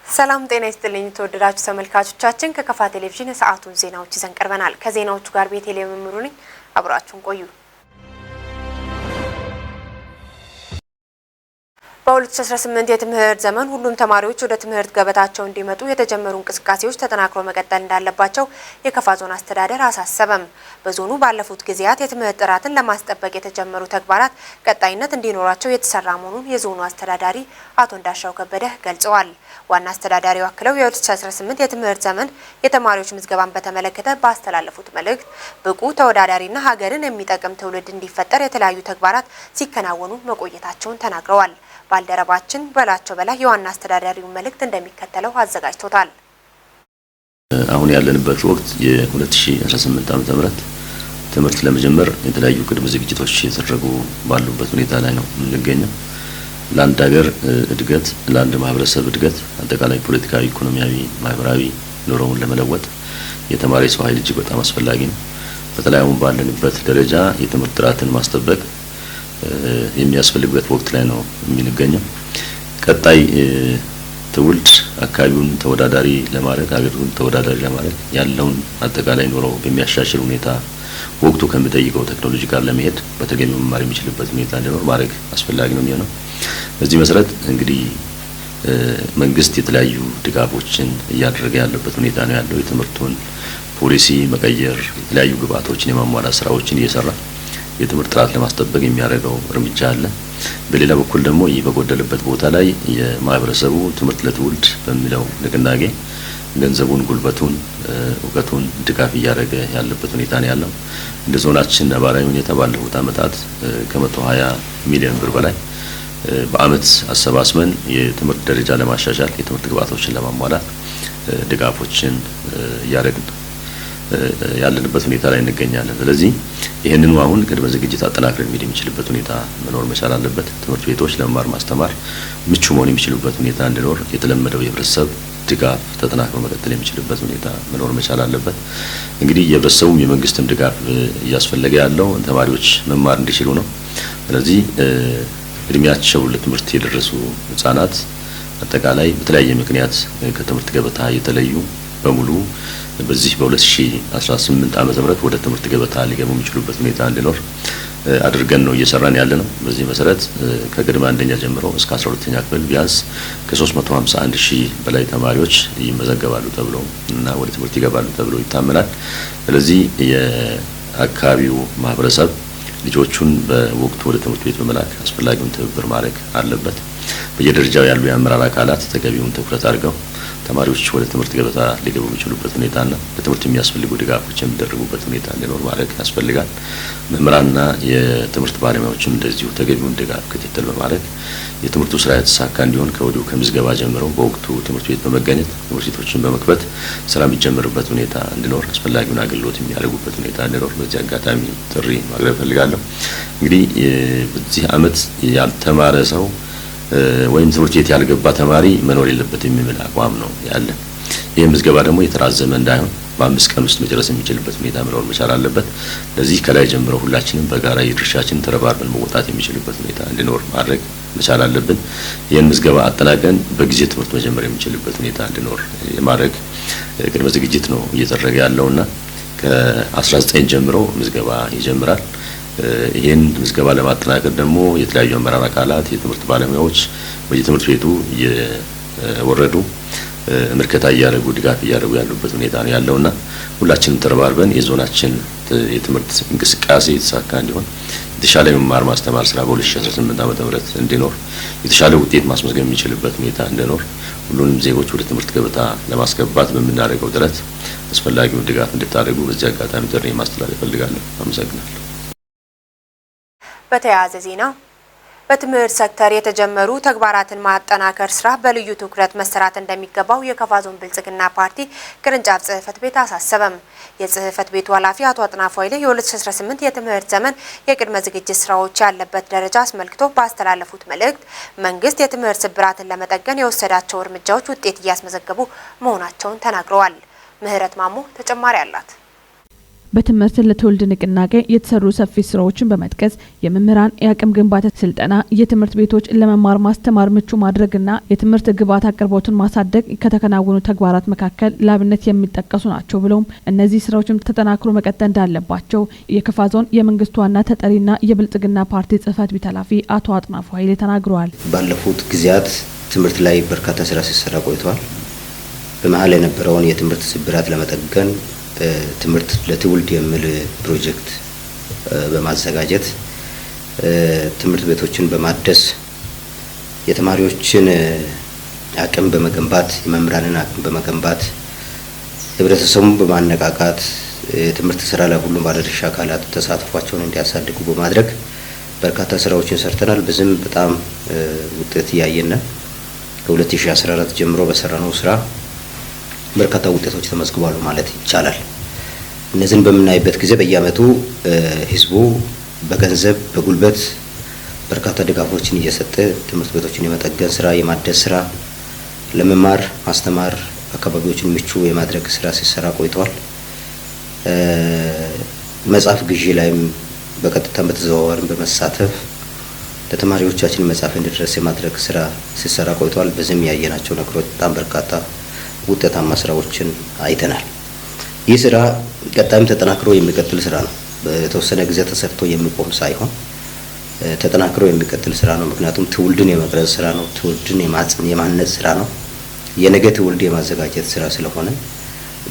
ሰላም ጤና ይስጥልኝ ተወደዳችሁ ተመልካቾቻችን ከከፋ ቴሌቪዥን የሰዓቱን ዜናዎች ይዘን ቀርበናል። ከዜናዎቹ ጋር ቤተልሔም መምሩ ነኝ። አብራችሁን ቆዩ። በ2018 የትምህርት ዘመን ሁሉም ተማሪዎች ወደ ትምህርት ገበታቸው እንዲመጡ የተጀመሩ እንቅስቃሴዎች ተጠናክሮ መቀጠል እንዳለባቸው የከፋ ዞን አስተዳደር አሳሰበም። በዞኑ ባለፉት ጊዜያት የትምህርት ጥራትን ለማስጠበቅ የተጀመሩ ተግባራት ቀጣይነት እንዲኖራቸው የተሰራ መሆኑን የዞኑ አስተዳዳሪ አቶ እንዳሻው ከበደ ገልጸዋል። ዋና አስተዳዳሪው አክለው የ2018 የትምህርት ዘመን የተማሪዎች ምዝገባን በተመለከተ ባስተላለፉት መልእክት ብቁ ተወዳዳሪና ሀገርን የሚጠቅም ትውልድ እንዲፈጠር የተለያዩ ተግባራት ሲከናወኑ መቆየታቸውን ተናግረዋል። ባልደረባችን በላቸው በላይ የዋና አስተዳዳሪው መልእክት እንደሚከተለው አዘጋጅቶታል። አሁን ያለንበት ወቅት የ2018 ዓ.ም ትምህርት ለመጀመር የተለያዩ ቅድመ ዝግጅቶች የተደረጉ ባሉበት ሁኔታ ላይ ነው የምንገኘው። ለአንድ ሀገር እድገት፣ ለአንድ ማህበረሰብ እድገት፣ አጠቃላይ ፖለቲካዊ፣ ኢኮኖሚያዊ፣ ማህበራዊ ኑሮውን ለመለወጥ የተማሪ ሰው ኃይል እጅግ በጣም አስፈላጊ ነው። በተለይ አሁን ባለንበት ደረጃ የትምህርት ጥራትን ማስጠበቅ የሚያስፈልግበት ወቅት ላይ ነው የምንገኘው። ቀጣይ ትውልድ አካባቢውን ተወዳዳሪ ለማድረግ ሀገሩን ተወዳዳሪ ለማድረግ ያለውን አጠቃላይ ኑሮ በሚያሻሽል ሁኔታ ወቅቱ ከሚጠይቀው ቴክኖሎጂ ጋር ለመሄድ በተገቢው መማር የሚችልበት ሁኔታ እንዲኖር ማድረግ አስፈላጊ ነው የሚሆነው። በዚህ መሰረት እንግዲህ መንግስት የተለያዩ ድጋፎችን እያደረገ ያለበት ሁኔታ ነው ያለው። የትምህርቱን ፖሊሲ መቀየር፣ የተለያዩ ግብዓቶችን የማሟላት ስራዎችን እየሰራ የትምህርት ጥራት ለማስጠበቅ የሚያደርገው እርምጃ አለ። በሌላ በኩል ደግሞ ይህ በጎደለበት ቦታ ላይ የማህበረሰቡ ትምህርት ለትውልድ በሚለው ንቅናቄ ገንዘቡን፣ ጉልበቱን፣ እውቀቱን ድጋፍ እያደረገ ያለበት ሁኔታ ነው ያለው። እንደ ዞናችን ነባራዊ ሁኔታ ባለፉት አመታት ከ120 ሚሊዮን ብር በላይ በአመት አሰባስበን የትምህርት ደረጃ ለማሻሻል የትምህርት ግብዓቶችን ለማሟላት ድጋፎችን እያደረግን ያለንበት ሁኔታ ላይ እንገኛለን። ስለዚህ ይሄንኑ አሁን ቅድመ ዝግጅት አጠናክረን መሄድ የሚችልበት ሁኔታ መኖር መቻል አለበት። ትምህርት ቤቶች ለመማር ማስተማር ምቹ መሆን የሚችሉበት ሁኔታ እንዲኖር የተለመደው የህብረተሰብ ድጋፍ ተጠናክሮ መቀጠል የሚችልበት ሁኔታ መኖር መቻል አለበት። እንግዲህ የህብረተሰቡም የመንግስትም ድጋፍ እያስፈለገ ያለው ተማሪዎች መማር እንዲችሉ ነው። ስለዚህ እድሜያቸው ለትምህርት የደረሱ ህጻናት አጠቃላይ በተለያየ ምክንያት ከትምህርት ገበታ የተለዩ በሙሉ በዚህ በ2018 ዓመተ ምህረት ወደ ትምህርት ገበታ ሊገቡ የሚችሉበት ሁኔታ እንዲኖር አድርገን ነው እየሰራን ያለ ነው። በዚህ መሰረት ከቅድመ አንደኛ ጀምሮ እስከ 12ኛ ክፍል ቢያንስ ከ351 ሺህ በላይ ተማሪዎች ይመዘገባሉ ተብሎ እና ወደ ትምህርት ይገባሉ ተብሎ ይታመናል። ስለዚህ የአካባቢው ማህበረሰብ ልጆቹን በወቅቱ ወደ ትምህርት ቤት በመላክ አስፈላጊውን ትብብር ማድረግ አለበት። በየደረጃው ያሉ የአመራር አካላት ተገቢውን ትኩረት አድርገው ተማሪዎች ወደ ትምህርት ገበታ ሊገቡ የሚችሉበት ሁኔታና ለትምህርት የሚያስፈልጉ ድጋፎች የሚደረጉበት ሁኔታ እንዲኖር ማድረግ ያስፈልጋል። መምህራንና የትምህርት ባለሙያዎችም እንደዚሁ ተገቢውን ድጋፍ ክትትል በማድረግ የትምህርቱ ስራ የተሳካ እንዲሆን ከወዲሁ ከምዝገባ ጀምረው በወቅቱ ትምህርት ቤት በመገኘት ትምህርት ቤቶችን በመክፈት ስራ የሚጀምርበት ሁኔታ እንዲኖር አስፈላጊውን አገልግሎት የሚያደርጉበት ሁኔታ እንዲኖር በዚህ አጋጣሚ ጥሪ ማቅረብ እፈልጋለሁ። እንግዲህ በዚህ አመት ያልተማረ ሰው ወይም ትምህርት ቤት ያልገባ ተማሪ መኖር የለበትም የሚል አቋም ነው ያለ። ይህ ምዝገባ ደግሞ የተራዘመ እንዳይሆን በ5 ቀን ውስጥ መጨረስ የሚችልበት ሁኔታ መኖር መቻል አለበት። ለዚህ ከላይ ጀምሮ ሁላችንም በጋራ የድርሻችን ተረባርበን መወጣት የሚችልበት ሁኔታ እንዲኖር ማድረግ መቻል አለብን። ይህን ምዝገባ አጠናቀን በጊዜ ትምህርት መጀመር የሚችልበት ሁኔታ እንዲኖር የማድረግ ቅድመ ዝግጅት ነው እየተደረገ ያለውና ከ19 ጀምሮ ምዝገባ ይጀምራል። ይሄን ምዝገባ ለማጠናቀቅ ደግሞ የተለያዩ አመራር አካላት የትምህርት ባለሙያዎች በየትምህርት ቤቱ እየወረዱ ምልከታ እያደረጉ ድጋፍ እያደረጉ ያሉበት ሁኔታ ነው ያለውና ሁላችንም ተረባርበን የዞናችን የትምህርት እንቅስቃሴ የተሳካ እንዲሆን የተሻለ መማር ማስተማር ስራ በ2018 ዓ.ም እንዲኖር የተሻለ ውጤት ማስመዝገብ የሚችልበት ሁኔታ እንዲኖር ሁሉንም ዜጎች ወደ ትምህርት ገበታ ለማስገባት በምናደርገው ጥረት አስፈላጊውን ድጋፍ እንድታደርጉ በዚህ አጋጣሚ ጥሪ ማስተላለፍ እፈልጋለሁ። አመሰግናለሁ። በተያያዘ ዜና በትምህርት ሴክተር የተጀመሩ ተግባራትን ማጠናከር ስራ በልዩ ትኩረት መሰራት እንደሚገባው የከፋ ዞን ብልጽግና ፓርቲ ቅርንጫፍ ጽህፈት ቤት አሳሰበም። የጽህፈት ቤቱ ኃላፊ አቶ አጥናፉ ኃይሌ የ2018 የትምህርት ዘመን የቅድመ ዝግጅት ስራዎች ያለበት ደረጃ አስመልክቶ ባስተላለፉት መልእክት መንግስት የትምህርት ስብራትን ለመጠገን የወሰዳቸው እርምጃዎች ውጤት እያስመዘገቡ መሆናቸውን ተናግረዋል። ምህረት ማሞ ተጨማሪ አላት። በትምህርት ለትውልድ ንቅናቄ የተሰሩ ሰፊ ስራዎችን በመጥቀስ የመምህራን የአቅም ግንባታ ስልጠና፣ የትምህርት ቤቶች ለመማር ማስተማር ምቹ ማድረግና የትምህርት ግብዓት አቅርቦትን ማሳደግ ከተከናወኑ ተግባራት መካከል ላብነት የሚጠቀሱ ናቸው ብለውም እነዚህ ስራዎችም ተጠናክሮ መቀጠል እንዳለባቸው የከፋ ዞን የመንግስት ዋና ተጠሪና የብልጽግና ፓርቲ ጽህፈት ቤት ኃላፊ አቶ አጥናፉ ኃይሌ ተናግረዋል። ባለፉት ጊዜያት ትምህርት ላይ በርካታ ስራ ሲሰራ ቆይቷል። በመሀል የነበረውን የትምህርት ስብራት ለመጠገን ትምህርት ለትውልድ የሚል ፕሮጀክት በማዘጋጀት ትምህርት ቤቶችን በማደስ የተማሪዎችን አቅም በመገንባት የመምህራንን አቅም በመገንባት ህብረተሰቡን በማነቃቃት የትምህርት ስራ ላይ ሁሉም ባለድርሻ አካላት ተሳትፏቸውን እንዲያሳድጉ በማድረግ በርካታ ስራዎችን ሰርተናል። በዚህም በጣም ውጤት እያየን ከ2014 ጀምሮ በሰራነው ስራ በርካታ ውጤቶች ተመዝግበዋል ማለት ይቻላል። እነዚህን በምናይበት ጊዜ በየአመቱ ህዝቡ በገንዘብ በጉልበት በርካታ ድጋፎችን እየሰጠ ትምህርት ቤቶችን የመጠገን ስራ፣ የማደስ ስራ፣ ለመማር ማስተማር አካባቢዎችን ምቹ የማድረግ ስራ ሲሰራ ቆይተዋል። መጽሐፍ ግዢ ላይም በቀጥታ በተዘዋዋሪም በመሳተፍ ለተማሪዎቻችን መጽሐፍ እንዲደርስ የማድረግ ስራ ሲሰራ ቆይተዋል። በዚህም ያየናቸው ነገሮች በጣም በርካታ ውጤታማ ስራዎችን አይተናል። ይህ ስራ ቀጣይም ተጠናክሮ የሚቀጥል ስራ ነው። በተወሰነ ጊዜ ተሰርቶ የሚቆም ሳይሆን ተጠናክሮ የሚቀጥል ስራ ነው። ምክንያቱም ትውልድን የመቅረጽ ስራ ነው። ትውልድን የማነጽ ስራ ነው። የነገ ትውልድ የማዘጋጀት ስራ ስለሆነ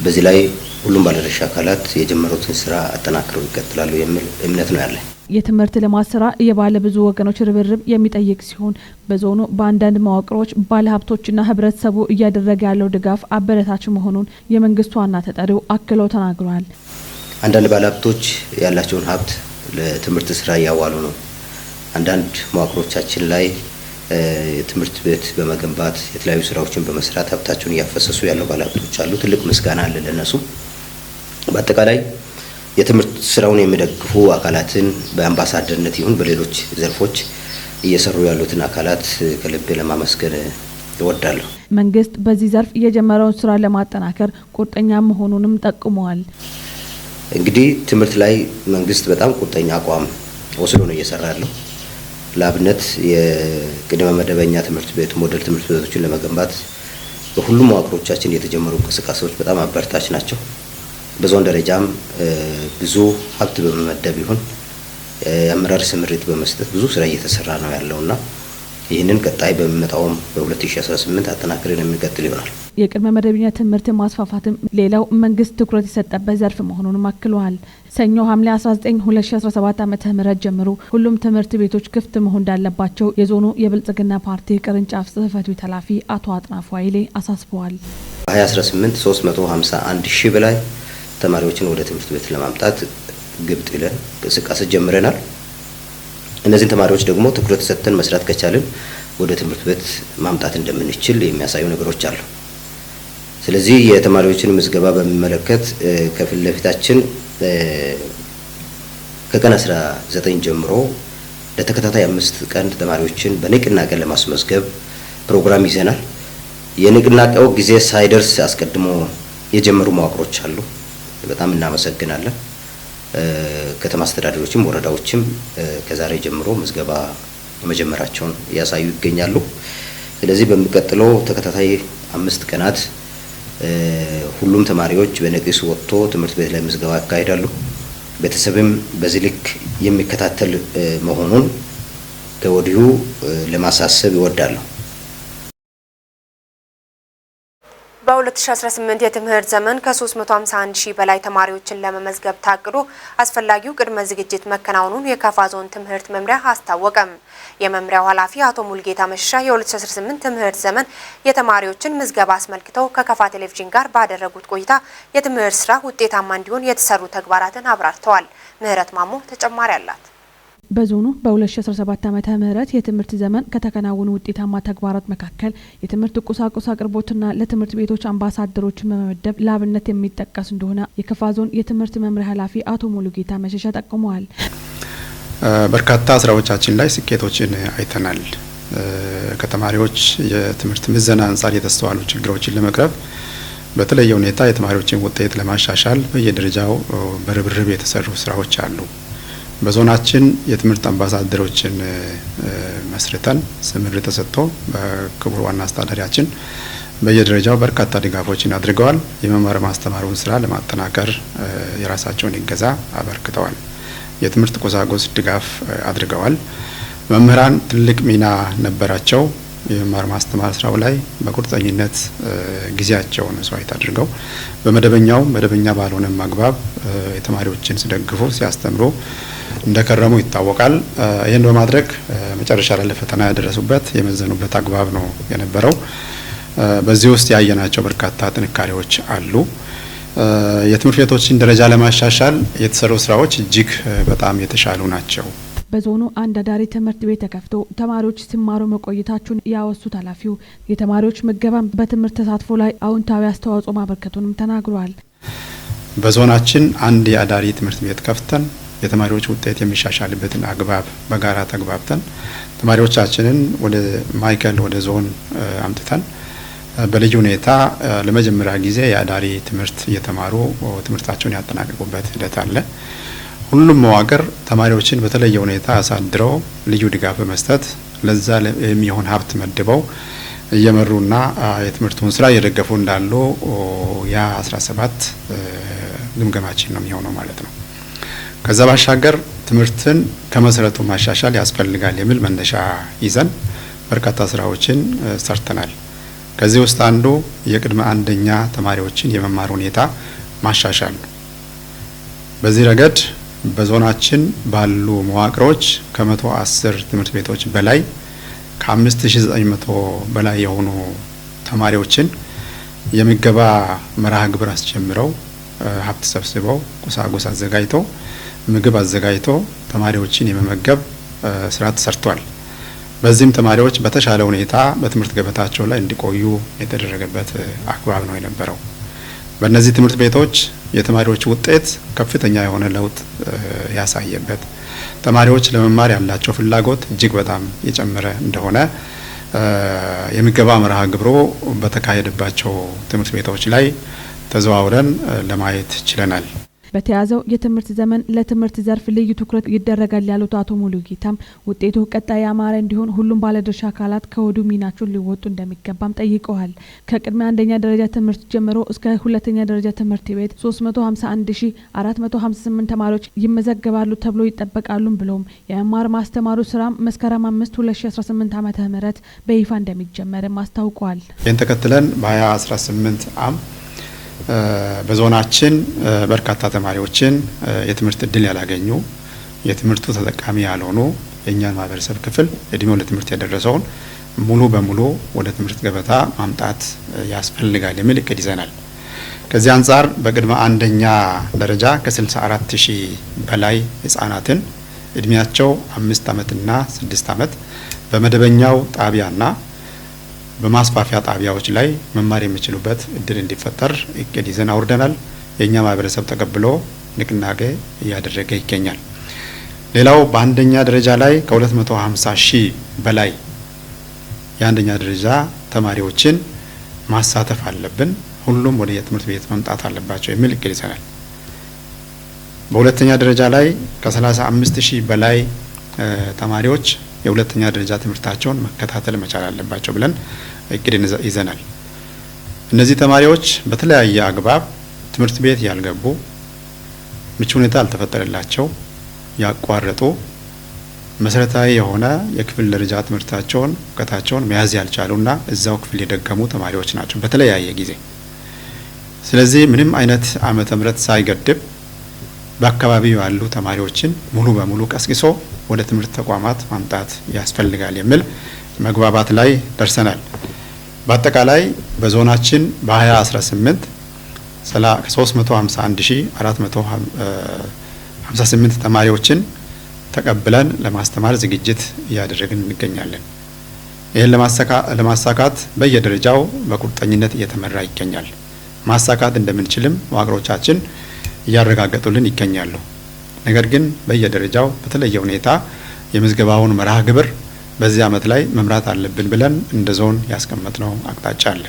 በዚህ ላይ ሁሉም ባለድርሻ አካላት የጀመሩትን ስራ አጠናክረው ይቀጥላሉ የሚል እምነት ነው ያለኝ። የትምህርት ልማት ስራ የባለ ብዙ ወገኖች ርብርብ የሚጠይቅ ሲሆን በዞኑ በአንዳንድ መዋቅሮች ባለሀብቶችና ህብረተሰቡ እያደረገ ያለው ድጋፍ አበረታች መሆኑን የመንግስት ዋና ተጠሪው አክለው ተናግረዋል። አንዳንድ ባለሀብቶች ያላቸውን ሀብት ለትምህርት ስራ እያዋሉ ነው። አንዳንድ መዋቅሮቻችን ላይ ትምህርት ቤት በመገንባት የተለያዩ ስራዎችን በመስራት ሀብታቸውን እያፈሰሱ ያለው ባለሀብቶች አሉ። ትልቅ ምስጋና አለ ለነሱ። በአጠቃላይ የትምህርት ስራውን የሚደግፉ አካላትን በአምባሳደርነት ይሁን በሌሎች ዘርፎች እየሰሩ ያሉትን አካላት ከልብ ለማመስገን እወዳለሁ። መንግስት በዚህ ዘርፍ የጀመረውን ስራ ለማጠናከር ቁርጠኛ መሆኑንም ጠቁመዋል። እንግዲህ ትምህርት ላይ መንግስት በጣም ቁርጠኛ አቋም ወስዶ ነው እየሰራ ያለው። ለአብነት የቅድመ መደበኛ ትምህርት ቤት ሞዴል ትምህርት ቤቶችን ለመገንባት በሁሉም መዋቅሮቻችን የተጀመሩ እንቅስቃሴዎች በጣም አበረታች ናቸው። በዞን ደረጃም ብዙ ሀብት በመመደብ ይሁን የአመራር ስምሪት በመስጠት ብዙ ስራ እየተሰራ ነው ያለውና ይህንን ቀጣይ በሚመጣውም በ2018 አጠናክረን የሚቀጥል ይሆናል። የቅድመ መደበኛ ትምህርት ማስፋፋትም ሌላው መንግስት ትኩረት የሰጠበት ዘርፍ መሆኑን አክለዋል። ሰኞ ሐምሌ 19 2017 ዓ.ም ጀምሮ ሁሉም ትምህርት ቤቶች ክፍት መሆን እንዳለባቸው የዞኑ የብልጽግና ፓርቲ ቅርንጫፍ ጽህፈት ቤት ኃላፊ አቶ አጥናፉ ኃይሌ አሳስበዋል። በ2018 351 ሺህ በላይ ተማሪዎችን ወደ ትምህርት ቤት ለማምጣት ግብ ጥለን እንቅስቃሴ ጀምረናል። እነዚህን ተማሪዎች ደግሞ ትኩረት ሰጥተን መስራት ከቻልን ወደ ትምህርት ቤት ማምጣት እንደምንችል የሚያሳዩ ነገሮች አሉ። ስለዚህ የተማሪዎችን ምዝገባ በሚመለከት ከፊት ለፊታችን ከቀን 19 ጀምሮ ለተከታታይ 5 ቀን ተማሪዎችን በንቅናቄ ለማስመዝገብ ፕሮግራም ይዘናል። የንቅናቄው ጊዜ ሳይደርስ አስቀድሞ የጀመሩ መዋቅሮች አሉ። በጣም እናመሰግናለን። ከተማ አስተዳደሮችም ወረዳዎችም ከዛሬ ጀምሮ ምዝገባ መጀመራቸውን እያሳዩ ይገኛሉ። ስለዚህ በሚቀጥለው ተከታታይ 5 ቀናት ሁሉም ተማሪዎች በነቂስ ወጥቶ ትምህርት ቤት ላይ ምዝገባ ያካሂዳሉ። ቤተሰብም በዚህ ልክ የሚከታተል መሆኑን ከወዲሁ ለማሳሰብ ይወዳለሁ። በ2018 የትምህርት ዘመን ከ351 ሺህ በላይ ተማሪዎችን ለመመዝገብ ታቅዶ አስፈላጊው ቅድመ ዝግጅት መከናወኑን የከፋ ዞን ትምህርት መምሪያ አስታወቀም። የመምሪያው ኃላፊ አቶ ሙልጌታ መሸሻ የ2018 ትምህርት ዘመን የተማሪዎችን ምዝገባ አስመልክተው ከከፋ ቴሌቪዥን ጋር ባደረጉት ቆይታ የትምህርት ስራ ውጤታማ እንዲሆን የተሰሩ ተግባራትን አብራርተዋል። ምህረት ማሞ ተጨማሪ አላት። በዞኑ በ2017 ዓመተ ምህረት የትምህርት ዘመን ከተከናወኑ ውጤታማ ተግባራት መካከል የትምህርት ቁሳቁስ አቅርቦትና ለትምህርት ቤቶች አምባሳደሮችን በመመደብ ለአብነት የሚጠቀስ እንደሆነ የከፋ ዞን የትምህርት መምሪያ ኃላፊ አቶ ሙሉጌታ መሸሻ ጠቁመዋል። በርካታ ስራዎቻችን ላይ ስኬቶችን አይተናል። ከተማሪዎች የትምህርት ምዘና አንጻር የተስተዋሉ ችግሮችን ለመቅረፍ በተለየ ሁኔታ የተማሪዎችን ውጤት ለማሻሻል በየደረጃው በርብርብ የተሰሩ ስራዎች አሉ። በዞናችን የትምህርት አምባሳደሮችን መስርተን ስምሪት ተሰጥቶ በክቡር ዋና አስተዳዳሪያችን በየደረጃው በርካታ ድጋፎችን አድርገዋል። የመማር ማስተማሩን ስራ ለማጠናከር የራሳቸውን እገዛ አበርክተዋል። የትምህርት ቁሳቁስ ድጋፍ አድርገዋል። መምህራን ትልቅ ሚና ነበራቸው። የመማር ማስተማር ስራው ላይ በቁርጠኝነት ጊዜያቸውን መስዋዕት አድርገው መደበኛ ባልሆነም አግባብ የተማሪዎችን ሲደግፉ ሲያስተምሩ እንደከረሙ ይታወቃል። ይህን በማድረግ መጨረሻ ላይ ለፈተና ያደረሱበት የመዘኑበት አግባብ ነው የነበረው። በዚህ ውስጥ ያየናቸው በርካታ ጥንካሬዎች አሉ። የትምህርት ቤቶችን ደረጃ ለማሻሻል የተሰሩ ስራዎች እጅግ በጣም የተሻሉ ናቸው። በዞኑ አንድ አዳሪ ትምህርት ቤት ተከፍቶ ተማሪዎች ሲማሩ መቆየታቸውን ያወሱት ኃላፊው የተማሪዎች ምገባን በትምህርት ተሳትፎ ላይ አዎንታዊ አስተዋጽኦ ማበርከቱንም ተናግረዋል። በዞናችን አንድ የአዳሪ ትምህርት ቤት ከፍተን የተማሪዎች ውጤት የሚሻሻልበትን አግባብ በጋራ ተግባብተን ተማሪዎቻችንን ወደ ማዕከል ወደ ዞን አምጥተን በልዩ ሁኔታ ለመጀመሪያ ጊዜ የአዳሪ ትምህርት እየተማሩ ትምህርታቸውን ያጠናቀቁበት ሂደት አለ። ሁሉም መዋቅር ተማሪዎችን በተለየ ሁኔታ አሳድረው ልዩ ድጋፍ በመስጠት ለዛ የሚሆን ሀብት መድበው እየመሩና የትምህርቱን ስራ እየደገፉ እንዳሉ ያ 17 ግምገማችን ነው የሚሆነው ማለት ነው። ከዛ ባሻገር ትምህርትን ከመሰረቱ ማሻሻል ያስፈልጋል የሚል መነሻ ይዘን በርካታ ስራዎችን ሰርተናል። ከዚህ ውስጥ አንዱ የቅድመ አንደኛ ተማሪዎችን የመማር ሁኔታ ማሻሻል ነው። በዚህ ረገድ በዞናችን ባሉ መዋቅሮች ከ110 ትምህርት ቤቶች በላይ ከ5900 በላይ የሆኑ ተማሪዎችን የምገባ መርሃ ግብር አስጀምረው ሀብት ሰብስበው ቁሳቁስ አዘጋጅተው ምግብ አዘጋጅተው ተማሪዎችን የመመገብ ስራ ተሰርቷል። በዚህም ተማሪዎች በተሻለ ሁኔታ በትምህርት ገበታቸው ላይ እንዲቆዩ የተደረገበት አግባብ ነው የነበረው። በእነዚህ ትምህርት ቤቶች የተማሪዎች ውጤት ከፍተኛ የሆነ ለውጥ ያሳየበት፣ ተማሪዎች ለመማር ያላቸው ፍላጎት እጅግ በጣም የጨመረ እንደሆነ የምገባ መርሃ ግብሩ በተካሄደባቸው ትምህርት ቤቶች ላይ ተዘዋውረን ለማየት ችለናል። በተያዘው የትምህርት ዘመን ለትምህርት ዘርፍ ልዩ ትኩረት ይደረጋል ያሉት አቶ ሙሉጌታም ውጤቱ ቀጣይ ያማረ እንዲሆን ሁሉም ባለድርሻ አካላት ከወዲሁ ሚናቸውን ሊወጡ እንደሚገባም ጠይቀዋል። ከቅድመ አንደኛ ደረጃ ትምህርት ጀምሮ እስከ ሁለተኛ ደረጃ ትምህርት ቤት 351458 ተማሪዎች ይመዘገባሉ ተብሎ ይጠበቃሉም ብለውም የመማር ማስተማሩ ስራ መስከረም 5 2018 ዓመተ ምህረት በይፋ እንደሚጀመርም አስታውቀዋል። ይህን ተከትለን በ2018 ዓም በዞናችን በርካታ ተማሪዎችን የትምህርት እድል ያላገኙ የትምህርቱ ተጠቃሚ ያልሆኑ የእኛን ማህበረሰብ ክፍል እድሜው ለትምህርት የደረሰውን ሙሉ በሙሉ ወደ ትምህርት ገበታ ማምጣት ያስፈልጋል የሚል እቅድ ይዘናል። ከዚህ አንጻር በቅድመ አንደኛ ደረጃ ከ64000 በላይ ህጻናትን እድሜያቸው 5 ዓመትና 6 ዓመት በመደበኛው ጣቢያና በማስፋፊያ ጣቢያዎች ላይ መማር የሚችሉበት እድል እንዲፈጠር እቅድ ይዘን አውርደናል። የኛ ማህበረሰብ ተቀብሎ ንቅናቄ እያደረገ ይገኛል። ሌላው በአንደኛ ደረጃ ላይ ከ250,000 በላይ የአንደኛ ደረጃ ተማሪዎችን ማሳተፍ አለብን፣ ሁሉም ወደ የትምህርት ቤት መምጣት አለባቸው የሚል እቅድ ይዘናል። በሁለተኛ ደረጃ ላይ ከ35,000 በላይ ተማሪዎች የሁለተኛ ደረጃ ትምህርታቸውን መከታተል መቻል አለባቸው ብለን እቅድ ይዘናል። እነዚህ ተማሪዎች በተለያየ አግባብ ትምህርት ቤት ያልገቡ፣ ምቹ ሁኔታ ያልተፈጠረላቸው፣ ያቋረጡ፣ መሰረታዊ የሆነ የክፍል ደረጃ ትምህርታቸውን እውቀታቸውን መያዝ ያልቻሉና እዛው ክፍል የደገሙ ተማሪዎች ናቸው በተለያየ ጊዜ። ስለዚህ ምንም አይነት ዓመተ ምህረት ሳይገድብ በአካባቢው ያሉ ተማሪዎችን ሙሉ በሙሉ ቀስቅሶ ወደ ትምህርት ተቋማት ማምጣት ያስፈልጋል የሚል መግባባት ላይ ደርሰናል። በአጠቃላይ በዞናችን በ2018 351458 ተማሪዎችን ተቀብለን ለማስተማር ዝግጅት እያደረግን እንገኛለን። ይህን ለማሳካት በየደረጃው በቁርጠኝነት እየተመራ ይገኛል። ማሳካት እንደምንችልም መዋቅሮቻችን እያረጋገጡልን ይገኛሉ። ነገር ግን በየደረጃው በተለየ ሁኔታ የምዝገባውን መርሃ ግብር በዚህ ዓመት ላይ መምራት አለብን ብለን እንደ ዞን ያስቀመጥነው አቅጣጫ አለ።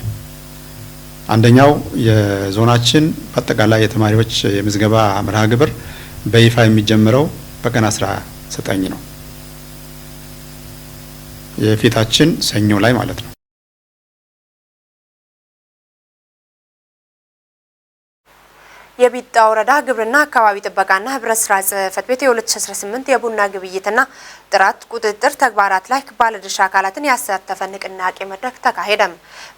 አንደኛው የዞናችን አጠቃላይ የተማሪዎች የምዝገባ መርሃ ግብር በይፋ የሚጀምረው በቀን 19 ነው። የፊታችን ሰኞ ላይ ማለት ነው። የቢጣ ወረዳ ግብርና አካባቢ ጥበቃና ህብረት ስራ ጽሕፈት ቤት የ2018 የቡና ግብይትና ጥራት ቁጥጥር ተግባራት ላይ ባለድርሻ አካላትን ያሳተፈ ንቅናቄ መድረክ ተካሄደም።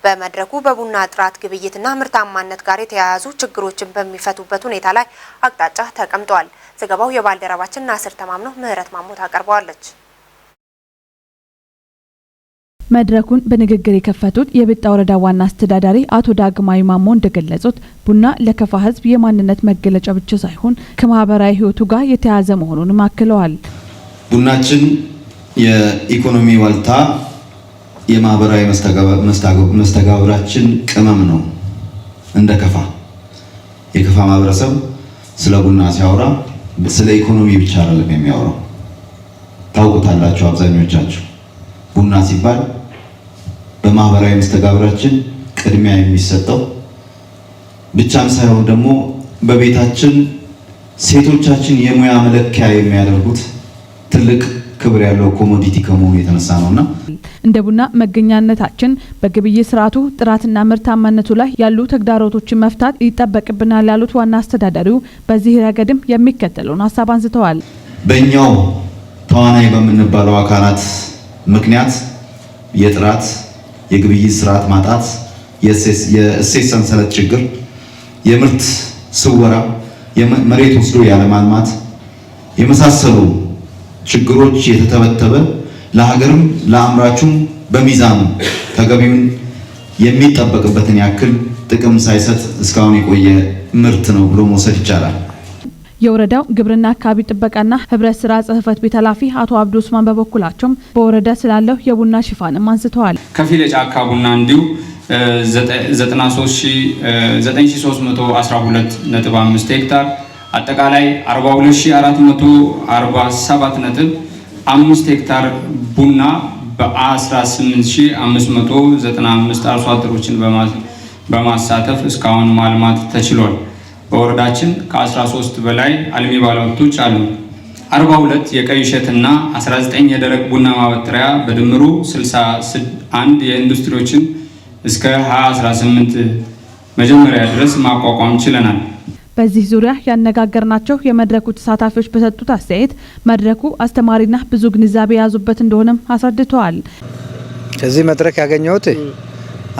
በመድረኩ በቡና ጥራት ግብይትና ምርታማነት ጋር የተያያዙ ችግሮችን በሚፈቱበት ሁኔታ ላይ አቅጣጫ ተቀምጧል። ዘገባው የባልደረባችን ናስር ተማምነው ምህረት ማሞት አቀርበዋለች። መድረኩን በንግግር የከፈቱት የቢጣ ወረዳ ዋና አስተዳዳሪ አቶ ዳግማዊ ማሞ እንደገለጹት ቡና ለከፋ ህዝብ የማንነት መገለጫ ብቻ ሳይሆን ከማህበራዊ ህይወቱ ጋር የተያያዘ መሆኑንም አክለዋል። ቡናችን የኢኮኖሚ ዋልታ፣ የማህበራዊ መስተጋብራችን ቅመም ነው። እንደ ከፋ የከፋ ማህበረሰብ ስለ ቡና ሲያወራ ስለ ኢኮኖሚ ብቻ አይደለም የሚያወራው። ታውቁታላችሁ አብዛኞቻችሁ ቡና ሲባል በማህበራዊ መስተጋብራችን ቅድሚያ የሚሰጠው ብቻም ሳይሆን ደግሞ በቤታችን ሴቶቻችን የሙያ መለኪያ የሚያደርጉት ትልቅ ክብር ያለው ኮሞዲቲ ከመሆኑ የተነሳ ነውና እንደ ቡና መገኛነታችን በግብይት ስርዓቱ ጥራትና ምርታማነቱ ላይ ያሉ ተግዳሮቶችን መፍታት ይጠበቅብናል ያሉት ዋና አስተዳዳሪው በዚህ ረገድም የሚከተለውን ሀሳብ አንስተዋል። በእኛው ተዋናይ በምንባለው አካላት ምክንያት የጥራት የግብይት ስርዓት ማጣት፣ የእሴት ሰንሰለት ችግር፣ የምርት ስወራ፣ የመሬት ወስዶ ያለማልማት የመሳሰሉ ችግሮች የተተበተበ ለሀገርም ለአምራቹም በሚዛኑ ተገቢውን የሚጠበቅበትን ያክል ጥቅም ሳይሰጥ እስካሁን የቆየ ምርት ነው ብሎ መውሰድ ይቻላል። የወረዳው ግብርና አካባቢ ጥበቃና ህብረት ስራ ጽሕፈት ቤት ኃላፊ አቶ አብዱ ኡስማን በበኩላቸው በወረዳ ስላለው የቡና ሽፋንም አንስተዋል። ከፊል የጫካ ቡና እንዲሁ 9312.5 ሄክታር አጠቃላይ 42447.5 ሄክታር ቡና በ18595 አርሶ አደሮችን በማሳተፍ እስካሁን ማልማት ተችሏል። በወረዳችን ከ13 በላይ አልሚ ባለሀብቶች አሉ። 42 የቀይ እሸትና 19 የደረቅ ቡና ማበጠሪያ በድምሩ 61 የኢንዱስትሪዎችን እስከ 2018 መጀመሪያ ድረስ ማቋቋም ችለናል። በዚህ ዙሪያ ያነጋገርናቸው የመድረኩ ተሳታፊዎች በሰጡት አስተያየት መድረኩ አስተማሪና ብዙ ግንዛቤ የያዙበት እንደሆነም አስረድተዋል። ከዚህ መድረክ ያገኘሁት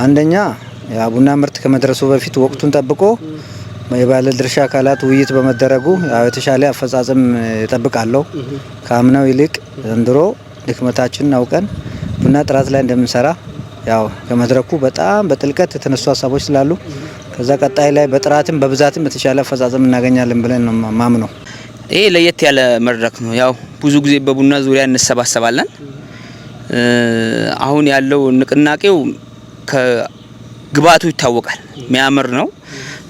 አንደኛ የቡና ምርት ከመድረሱ በፊት ወቅቱን ጠብቆ የባለድርሻ አካላት ውይይት በመደረጉ የተሻለ አፈጻጸም ይጠብቃለሁ። ከአምናው ይልቅ ዘንድሮ ድክመታችንን አውቀን ቡና ጥራት ላይ እንደምንሰራ ያው ከመድረኩ በጣም በጥልቀት የተነሱ ሀሳቦች ስላሉ ከዛ ቀጣይ ላይ በጥራትም በብዛትም የተሻለ አፈጻጸም እናገኛለን ብለን ነው ማምነው። ይሄ ለየት ያለ መድረክ ነው። ያው ብዙ ጊዜ በቡና ዙሪያ እንሰባሰባለን። አሁን ያለው ንቅናቄው ከግባቱ ይታወቃል። የሚያምር ነው።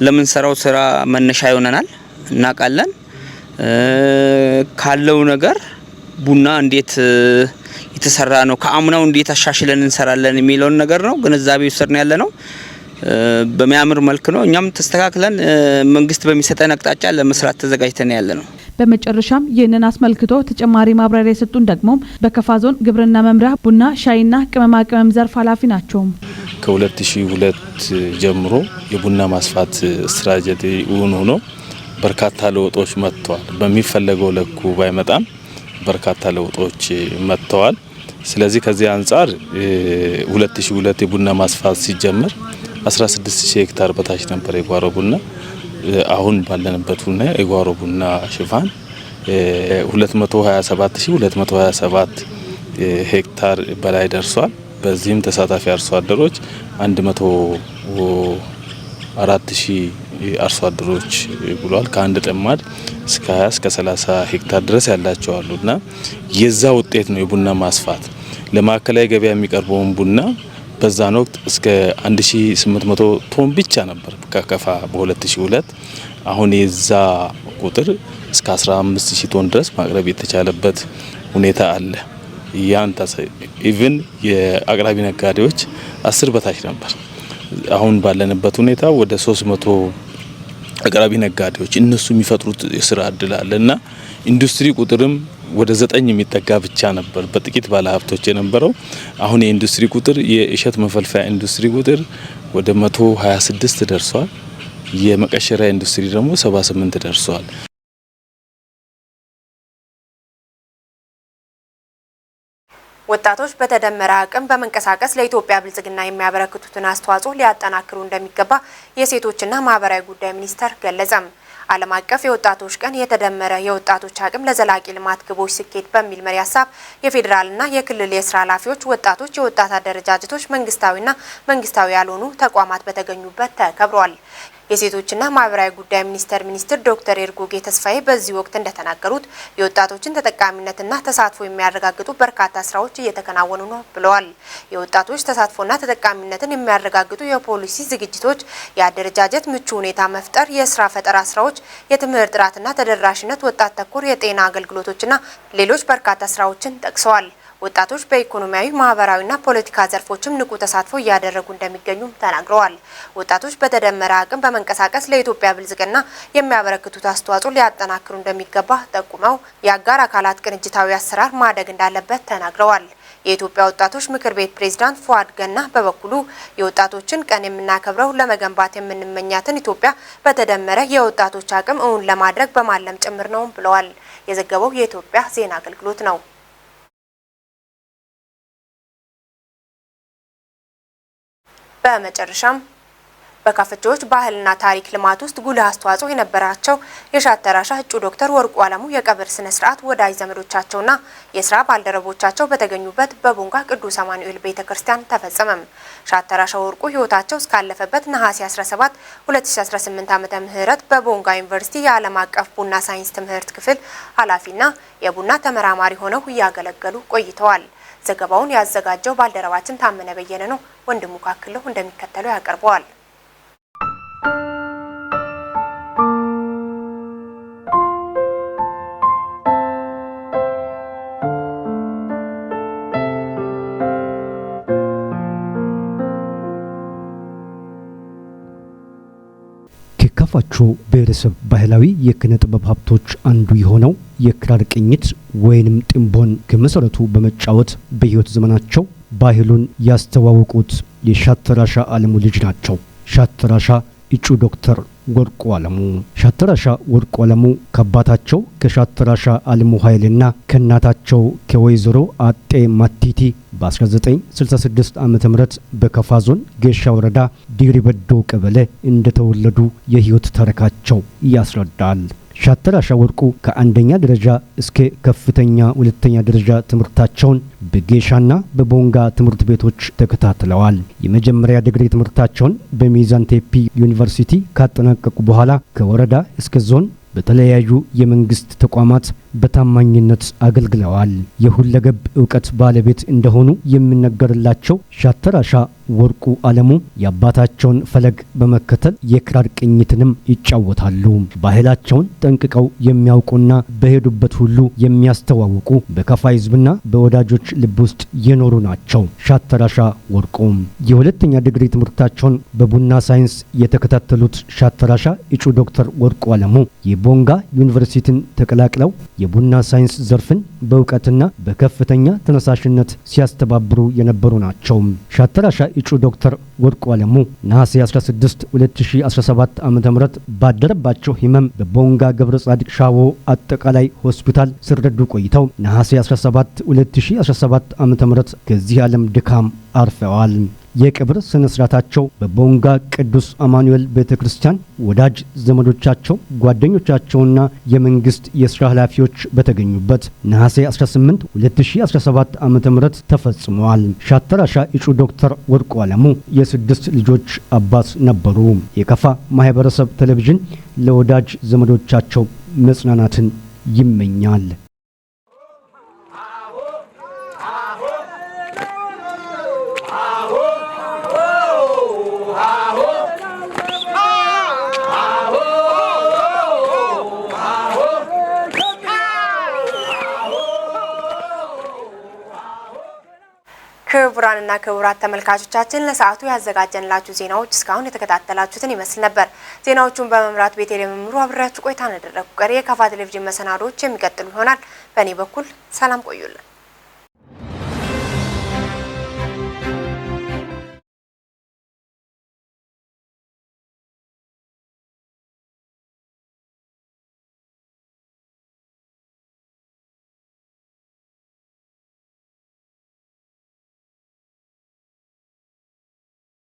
ለምንሰራው ስራ መነሻ ይሆነናል። እናውቃለን ካለው ነገር ቡና እንዴት የተሰራ ነው ከአምናው እንዴት አሻሽለን እንሰራለን የሚለውን ነገር ነው ግንዛቤ ወሰድን ያለ ነው። በሚያምር መልክ ነው። እኛም ተስተካክለን መንግስት በሚሰጠን አቅጣጫ ለመስራት ተዘጋጅተን ያለ ነው። በመጨረሻም ይህንን አስመልክቶ ተጨማሪ ማብራሪያ የሰጡን ደግሞ በከፋ ዞን ግብርና መምሪያ ቡና ሻይና ቅመማ ቅመም ዘርፍ ኃላፊ ናቸው። ከ2002 ጀምሮ የቡና ማስፋት ስትራቴጂ እውን ሆኖ በርካታ ለውጦች መጥተዋል። በሚፈለገው ለኩ ባይመጣም በርካታ ለውጦች መጥተዋል። ስለዚህ ከዚህ አንጻር 2002 የቡና ማስፋት ሲጀምር 16000 ሄክታር በታች ነበር የጓሮ ቡና። አሁን ባለንበት ቡና የጓሮ ቡና ሽፋን 227227 ሄክታር በላይ ደርሷል። በዚህም ተሳታፊ አርሶ አደሮች 104000 አርሶ አደሮች ብሏል። ከአንድ ጥማድ እስከ 20 እስከ 30 ሄክታር ድረስ ያላቸው አሉና የዛ ውጤት ነው የቡና ማስፋት። ለማዕከላዊ ገበያ የሚቀርበውን ቡና በዛን ወቅት እስከ 1800 ቶን ብቻ ነበር ከከፋ በ2002። አሁን የዛ ቁጥር እስከ 15000 ቶን ድረስ ማቅረብ የተቻለበት ሁኔታ አለ። ያን ኢቭን የአቅራቢ ነጋዴዎች 10 በታች ነበር። አሁን ባለንበት ሁኔታ ወደ 300 አቅራቢ ነጋዴዎች እነሱ የሚፈጥሩት የስራ እድል አለና ኢንዱስትሪ ቁጥርም ወደ 9 የሚጠጋ ብቻ ነበር በጥቂት ባለሀብቶች የነበረው። አሁን የኢንዱስትሪ ቁጥር የእሸት መፈልፈያ ኢንዱስትሪ ቁጥር ወደ 126 ደርሷል። የመቀሸሪያ ኢንዱስትሪ ደግሞ 78 ደርሷል። ወጣቶች በተደመረ አቅም በመንቀሳቀስ ለኢትዮጵያ ብልጽግና የሚያበረክቱትን አስተዋጽኦ ሊያጠናክሩ እንደሚገባ የሴቶችና ማህበራዊ ጉዳይ ሚኒስቴር ገለጸም። ዓለም አቀፍ የወጣቶች ቀን የተደመረ የወጣቶች አቅም ለዘላቂ ልማት ግቦች ስኬት በሚል መሪ ሀሳብ የፌዴራልና የክልል የስራ ኃላፊዎች፣ ወጣቶች፣ የወጣት አደረጃጀቶች፣ መንግስታዊና መንግስታዊ ያልሆኑ ተቋማት በተገኙበት ተከብሯል። የሴቶችና ማህበራዊ ጉዳይ ሚኒስትር ዶክተር ኤርጎጌ ተስፋዬ በዚህ ወቅት እንደተናገሩት የወጣቶችን ተጠቃሚነትና ተሳትፎ የሚያረጋግጡ በርካታ ስራዎች እየተከናወኑ ነው ብለዋል። የወጣቶች ተሳትፎና ተጠቃሚነትን የሚያረጋግጡ የፖሊሲ ዝግጅቶች፣ የአደረጃጀት ምቹ ሁኔታ መፍጠር፣ የስራ ፈጠራ ስራዎች፣ የትምህርት ጥራትና ተደራሽነት፣ ወጣት ተኮር የጤና አገልግሎቶችና ሌሎች በርካታ ስራዎችን ጠቅሰዋል። ወጣቶች በኢኮኖሚያዊ ማህበራዊና ፖለቲካ ዘርፎችም ንቁ ተሳትፎ እያደረጉ እንደሚገኙም ተናግረዋል። ወጣቶች በተደመረ አቅም በመንቀሳቀስ ለኢትዮጵያ ብልጽግና የሚያበረክቱት አስተዋጽኦ ሊያጠናክሩ እንደሚገባ ጠቁመው የአጋር አካላት ቅንጅታዊ አሰራር ማደግ እንዳለበት ተናግረዋል። የኢትዮጵያ ወጣቶች ምክር ቤት ፕሬዝዳንት ፉአድ ገና በበኩሉ የወጣቶችን ቀን የምናከብረው ለመገንባት የምንመኛትን ኢትዮጵያ በተደመረ የወጣቶች አቅም እውን ለማድረግ በማለም ጭምር ነው ብለዋል። የዘገበው የኢትዮጵያ ዜና አገልግሎት ነው። በመጨረሻም በካፈቾች ባህልና ታሪክ ልማት ውስጥ ጉልህ አስተዋጽኦ የነበራቸው የሻተራሻ እጩ ዶክተር ወርቁ አለሙ የቀብር ስነ ስርዓት ወዳጅ ዘመዶቻቸውና የስራ ባልደረቦቻቸው በተገኙበት በቦንጋ ቅዱስ አማኑኤል ቤተክርስቲያን ተፈጸመ። ሻተራሻ ወርቁ ህይወታቸው እስካለፈበት ነሐሴ 17 2018 ዓመተ ምህረት በቦንጋ ዩኒቨርሲቲ የዓለም አቀፍ ቡና ሳይንስ ትምህርት ክፍል ኃላፊና የቡና ተመራማሪ ሆነው እያገለገሉ ቆይተዋል። ዘገባውን ያዘጋጀው ባልደረባችን ታመነ በየነ ነው። ወንድሙ ካክለው እንደሚከተለው ያቀርበዋል። ከካፋቾ ብሔረሰብ ባህላዊ የኪነ ጥበብ ሀብቶች አንዱ የሆነው የክራር ቅኝት ወይንም ጥንቦን ከመሰረቱ በመጫወት በህይወት ዘመናቸው ባህሉን ያስተዋወቁት የሻተራሻ አለሙ ልጅ ናቸው። ሻተራሻ እጩ ዶክተር ወርቁ አለሙ። ሻተራሻ ወርቁ አለሙ ከአባታቸው ከሻተራሻ አለሙ ኃይልና ከእናታቸው ከወይዘሮ አጤ ማቲቲ በ1966 ዓመተ ምህረት በከፋ ዞን ጌሻ ወረዳ ዲሪበዶ ቀበሌ እንደተወለዱ የህይወት ታሪካቸው ያስረዳል። ሻተራሻ ወርቁ ከአንደኛ ደረጃ እስከ ከፍተኛ ሁለተኛ ደረጃ ትምህርታቸውን በጌሻና በቦንጋ ትምህርት ቤቶች ተከታትለዋል። የመጀመሪያ ዲግሪ ትምህርታቸውን በሚዛን ቴፒ ዩኒቨርሲቲ ካጠናቀቁ በኋላ ከወረዳ እስከ ዞን በተለያዩ የመንግስት ተቋማት በታማኝነት አገልግለዋል። የሁለገብ ዕውቀት ባለቤት እንደሆኑ የሚነገርላቸው ሻተራሻ ወርቁ አለሙ የአባታቸውን ፈለግ በመከተል የክራር ቅኝትንም ይጫወታሉ። ባህላቸውን ጠንቅቀው የሚያውቁና በሄዱበት ሁሉ የሚያስተዋውቁ በከፋ ህዝብና በወዳጆች ልብ ውስጥ የኖሩ ናቸው። ሻተራሻ ወርቁ የሁለተኛ ዲግሪ ትምህርታቸውን በቡና ሳይንስ የተከታተሉት ሻተራሻ እጩ ዶክተር ወርቁ አለሙ የቦንጋ ዩኒቨርሲቲን ተቀላቅለው የቡና ሳይንስ ዘርፍን በእውቀትና በከፍተኛ ተነሳሽነት ሲያስተባብሩ የነበሩ ናቸው። ሻተራሻ እጩ ዶክተር ወርቁ አለሙ ነሐሴ 16 2017 ዓ.ም ባደረባቸው ህመም በቦንጋ ገብረ ጻድቅ ሻዎ አጠቃላይ ሆስፒታል ሲረዱ ቆይተው ነሐሴ 17 2017 ዓ.ም ከዚህ ዓለም ድካም አርፈዋል። የቀብር ስነ ስርዓታቸው በቦንጋ ቅዱስ አማኑኤል ቤተክርስቲያን ወዳጅ ዘመዶቻቸው፣ ጓደኞቻቸውና የመንግስት የስራ ኃላፊዎች በተገኙበት ነሐሴ 18 2017 ዓ.ም ተፈጽሟል። ሻተራሻ እጩ ዶክተር ወርቁ አለሙ የስድስት ልጆች አባት ነበሩ። የከፋ ማህበረሰብ ቴሌቪዥን ለወዳጅ ዘመዶቻቸው መጽናናትን ይመኛል። ክቡራንና ክቡራት ተመልካቾቻችን ለሰዓቱ ያዘጋጀንላችሁ ዜናዎች እስካሁን የተከታተላችሁትን ይመስል ነበር። ዜናዎቹን በመምራት ቤተልሔም መምሩ አብሬያችሁ ቆይታ አደረግኩ። ቀሪ የካፋ ቴሌቪዥን መሰናዶዎች የሚቀጥሉ ይሆናል። በእኔ በኩል ሰላም ቆዩልን።